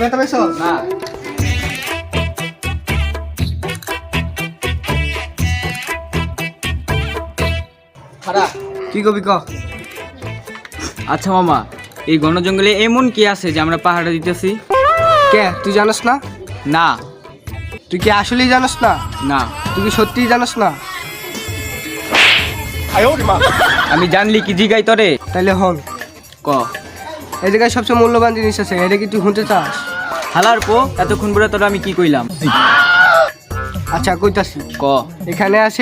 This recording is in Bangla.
ব্যথা পাইছো না খারাপ কি কবি ক আচ্ছা মামা এই ঘন জঙ্গলে এমন কি আছে যে আমরা পাহাড়ে দিতেছি? কে তুই জানোস না? না তুই কি আসলেই জানোস না? না তুই কি সত্যিই জানোস না? আমি জানলি কি জিগাই তরে তাইলে হন ক এই জায়গায় সবচেয়ে মূল্যবান জিনিস আছে, এটা কি তুই শুনতে চাস? হালার পো এতক্ষণ পরে তোরা আমি কি কইলাম? আচ্ছা কইতাছি, ক এখানে আছে